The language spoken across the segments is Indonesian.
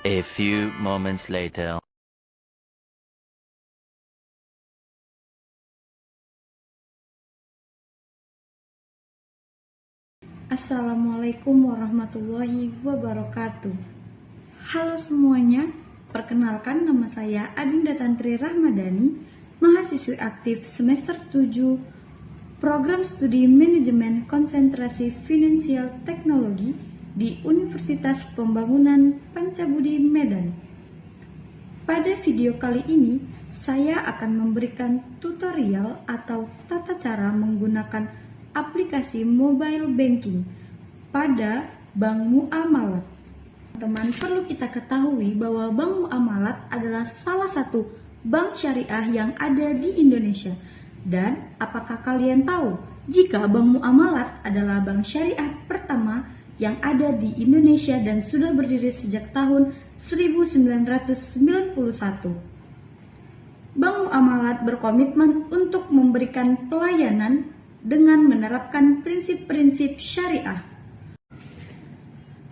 A few moments later. Assalamualaikum warahmatullahi wabarakatuh. Halo semuanya, perkenalkan nama saya Adinda Tantri Rahmadani, mahasiswi aktif semester 7 Program Studi Manajemen Konsentrasi Finansial Teknologi di Universitas Pembangunan Pancabudi Medan. Pada video kali ini, saya akan memberikan tutorial atau tata cara menggunakan aplikasi mobile banking pada Bank Muamalat. Teman, perlu kita ketahui bahwa Bank Muamalat adalah salah satu bank syariah yang ada di Indonesia. Dan apakah kalian tahu jika Bank Muamalat adalah bank syariah pertama yang ada di Indonesia dan sudah berdiri sejak tahun 1991? Bank Muamalat berkomitmen untuk memberikan pelayanan dengan menerapkan prinsip-prinsip syariah.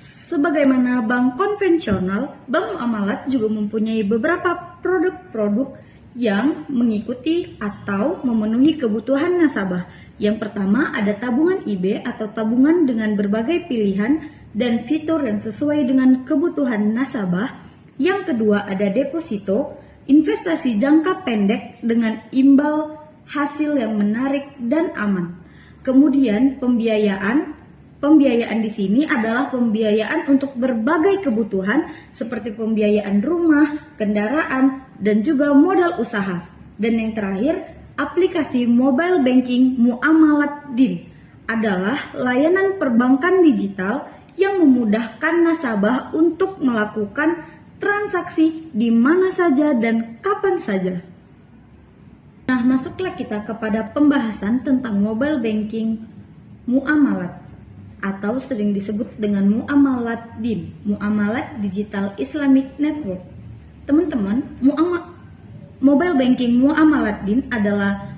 Sebagaimana bank konvensional, Bank Muamalat juga mempunyai beberapa produk-produk yang mengikuti atau memenuhi kebutuhan nasabah. Yang pertama ada tabungan IB atau tabungan dengan berbagai pilihan dan fitur yang sesuai dengan kebutuhan nasabah. Yang kedua ada deposito, investasi jangka pendek dengan imbal hasil yang menarik dan aman. Kemudian pembiayaan di sini adalah pembiayaan untuk berbagai kebutuhan seperti pembiayaan rumah, kendaraan, dan juga modal usaha. Dan yang terakhir, aplikasi mobile banking Muamalat Din adalah layanan perbankan digital yang memudahkan nasabah untuk melakukan transaksi di mana saja dan kapan saja. Nah, masuklah kita kepada pembahasan tentang mobile banking Muamalat atau sering disebut dengan Muamalat Din, Muamalat Digital Islamic Network. Teman-teman, mobile banking Muamalat Din adalah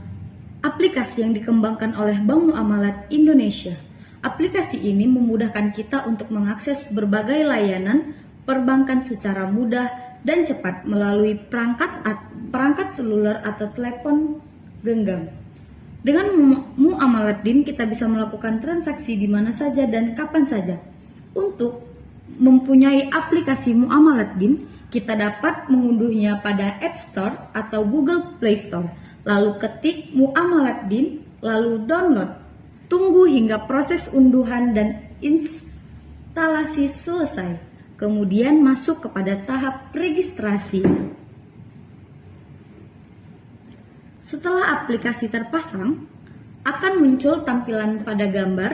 aplikasi yang dikembangkan oleh Bank Muamalat Indonesia. Aplikasi ini memudahkan kita untuk mengakses berbagai layanan perbankan secara mudah dan cepat melalui perangkat seluler atau telepon genggam. Dengan Muamalat Din kita bisa melakukan transaksi di mana saja dan kapan saja. Untuk mempunyai aplikasi Muamalat Din, kita dapat mengunduhnya pada App Store atau Google Play Store. Lalu ketik Muamalat Din, lalu download. Tunggu hingga proses unduhan dan instalasi selesai. Kemudian masuk kepada tahap registrasi. Setelah aplikasi terpasang, akan muncul tampilan pada gambar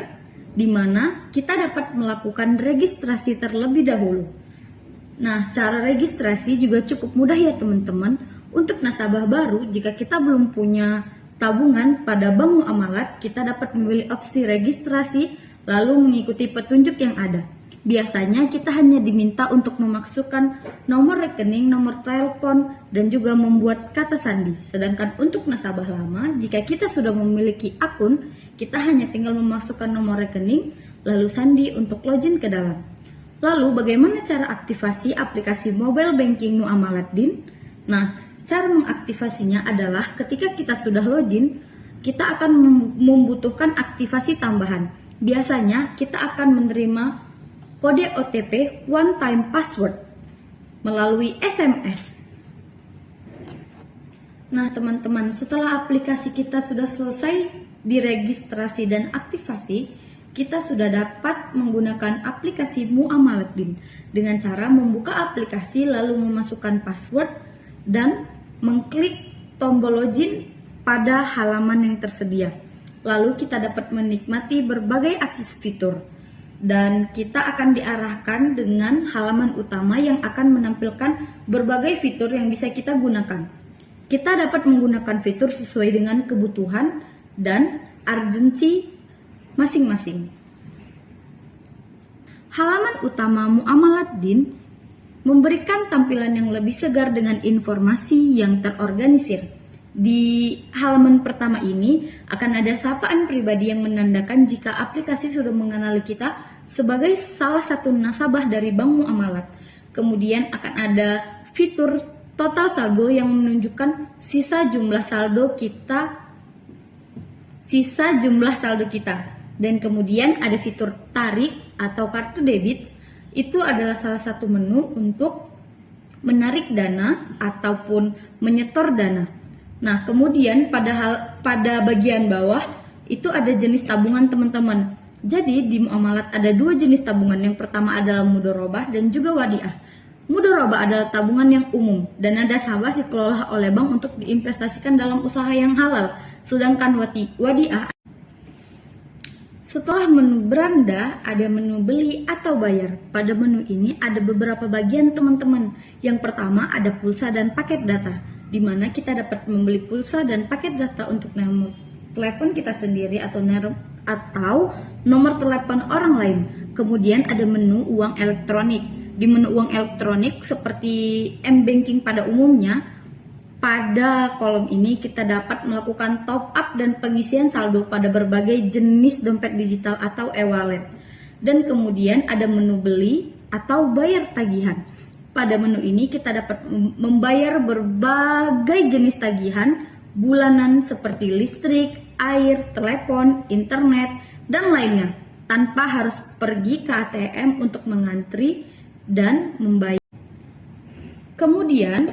di mana kita dapat melakukan registrasi terlebih dahulu. Nah, cara registrasi juga cukup mudah ya teman-teman. Untuk nasabah baru, jika kita belum punya tabungan pada Bank Muamalat, kita dapat memilih opsi registrasi lalu mengikuti petunjuk yang ada. Biasanya kita hanya diminta untuk memasukkan nomor rekening, nomor telepon, dan juga membuat kata sandi. Sedangkan untuk nasabah lama, jika kita sudah memiliki akun, kita hanya tinggal memasukkan nomor rekening, lalu sandi untuk login ke dalam. Lalu bagaimana cara aktivasi aplikasi mobile banking Muamalat Din? Nah, cara mengaktifasinya adalah ketika kita sudah login, kita akan membutuhkan aktivasi tambahan. Biasanya kita akan menerima kode OTP one time password melalui SMS. Nah teman-teman, setelah aplikasi kita sudah selesai diregistrasi dan aktivasi, kita sudah dapat menggunakan aplikasi Muamalat Din dengan cara membuka aplikasi lalu memasukkan password dan mengklik tombol login pada halaman yang tersedia. Lalu kita dapat menikmati berbagai akses fitur. Dan kita akan diarahkan dengan halaman utama yang akan menampilkan berbagai fitur yang bisa kita gunakan. Kita dapat menggunakan fitur sesuai dengan kebutuhan dan urgensi masing-masing. Halaman utama Muamalat Din memberikan tampilan yang lebih segar dengan informasi yang terorganisir. Di halaman pertama ini akan ada sapaan pribadi yang menandakan jika aplikasi sudah mengenali kita sebagai salah satu nasabah dari Bank Muamalat. Kemudian akan ada fitur total saldo yang menunjukkan sisa jumlah saldo kita. Dan kemudian ada fitur tarik atau kartu debit. Itu adalah salah satu menu untuk menarik dana ataupun menyetor dana. Nah, kemudian pada bagian bawah itu ada jenis tabungan teman-teman. Jadi di muamalat ada dua jenis tabungan. Yang pertama adalah mudharabah dan juga wadiah. Mudharabah adalah tabungan yang umum. Dana nasabah dikelola oleh bank untuk diinvestasikan dalam usaha yang halal. Sedangkan wadiah, setelah menu beranda, ada menu beli atau bayar. Pada menu ini ada beberapa bagian teman-teman. Yang pertama ada pulsa dan paket data, di mana kita dapat membeli pulsa dan paket data untuk nomor telepon kita sendiri atau nomor telepon orang lain. Kemudian ada menu uang elektronik. Di menu uang elektronik seperti m-banking pada umumnya, pada kolom ini kita dapat melakukan top up dan pengisian saldo pada berbagai jenis dompet digital atau e-wallet. Dan kemudian ada menu beli atau bayar tagihan. Pada menu ini kita dapat membayar berbagai jenis tagihan bulanan seperti listrik, air, telepon, internet, dan lainnya tanpa harus pergi ke ATM untuk mengantri dan membayar. Kemudian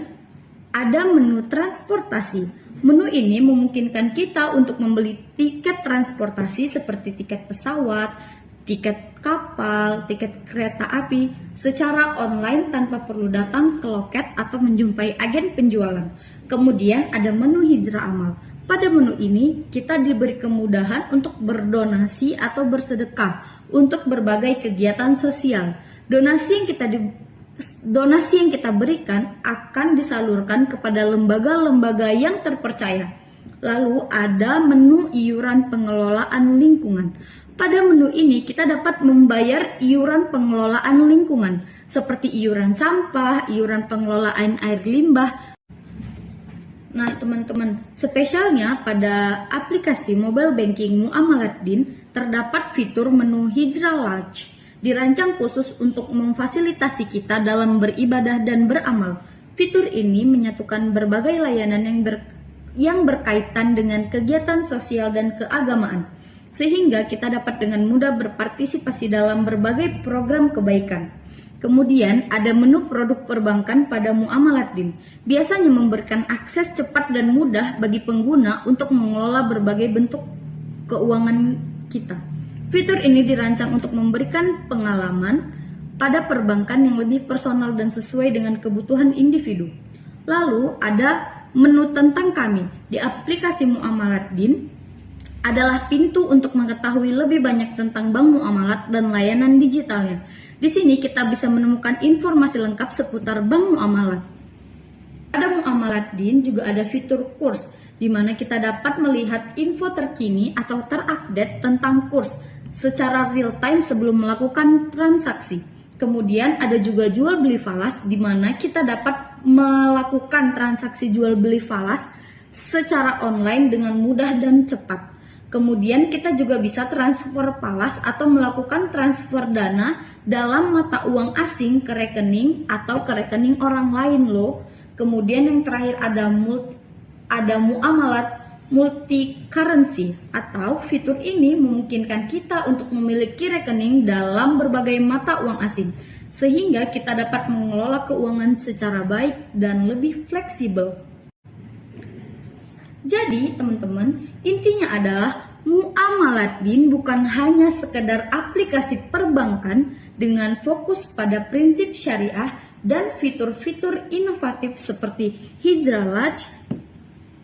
ada menu transportasi. Menu ini memungkinkan kita untuk membeli tiket transportasi seperti tiket pesawat, tiket kapal, tiket kereta api secara online tanpa perlu datang ke loket atau menjumpai agen penjualan. Kemudian ada menu hijrah amal. Pada menu ini kita diberi kemudahan untuk berdonasi atau bersedekah untuk berbagai kegiatan sosial. Donasi yang kita berikan akan disalurkan kepada lembaga-lembaga yang terpercaya. Lalu ada menu iuran pengelolaan lingkungan. Pada menu ini kita dapat membayar iuran pengelolaan lingkungan seperti iuran sampah, iuran pengelolaan air limbah. Nah teman-teman, spesialnya pada aplikasi mobile banking Muamalat.din terdapat fitur menu Hijrah Lodge. Dirancang khusus untuk memfasilitasi kita dalam beribadah dan beramal. Fitur ini menyatukan berbagai layanan yang berkaitan dengan kegiatan sosial dan keagamaan, sehingga kita dapat dengan mudah berpartisipasi dalam berbagai program kebaikan. Kemudian ada menu produk perbankan pada Muamalat.din. Biasanya memberikan akses cepat dan mudah bagi pengguna untuk mengelola berbagai bentuk keuangan kita. Fitur ini dirancang untuk memberikan pengalaman pada perbankan yang lebih personal dan sesuai dengan kebutuhan individu. Lalu ada menu tentang kami. Di aplikasi Muamalat.din adalah pintu untuk mengetahui lebih banyak tentang Bank Muamalat dan layanan digitalnya. Di sini kita bisa menemukan informasi lengkap seputar Bank Muamalat. Pada Muamalat.din juga ada fitur kurs, di mana kita dapat melihat info terkini atau terupdate tentang kurs secara real time sebelum melakukan transaksi. Kemudian ada juga jual beli falas, di mana kita dapat melakukan transaksi jual beli falas secara online dengan mudah dan cepat. Kemudian kita juga bisa transfer falas atau melakukan transfer dana dalam mata uang asing ke rekening atau ke rekening orang lain loh. Kemudian yang terakhir ada muamalat multi currency, atau fitur ini memungkinkan kita untuk memiliki rekening dalam berbagai mata uang asing, sehingga kita dapat mengelola keuangan secara baik dan lebih fleksibel. Jadi teman-teman, intinya adalah Muamalat.din bukan hanya sekedar aplikasi perbankan dengan fokus pada prinsip syariah dan fitur-fitur inovatif seperti Hijrah Lodge.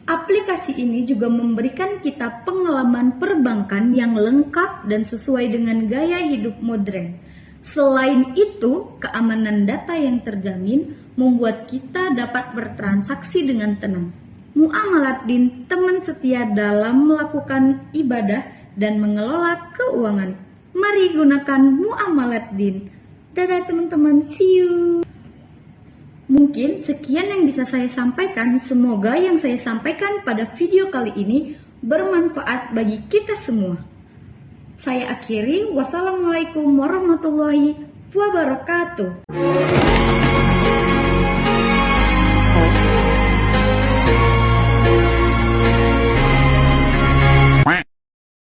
Aplikasi ini juga memberikan kita pengalaman perbankan yang lengkap dan sesuai dengan gaya hidup modern. Selain itu, keamanan data yang terjamin membuat kita dapat bertransaksi dengan tenang. Muamalat.din teman setia dalam melakukan ibadah dan mengelola keuangan. Mari gunakan Muamalat.din. Dadah teman-teman, see you. Mungkin sekian yang bisa saya sampaikan. Semoga yang saya sampaikan pada video kali ini bermanfaat bagi kita semua. Saya akhiri, wassalamualaikum warahmatullahi wabarakatuh.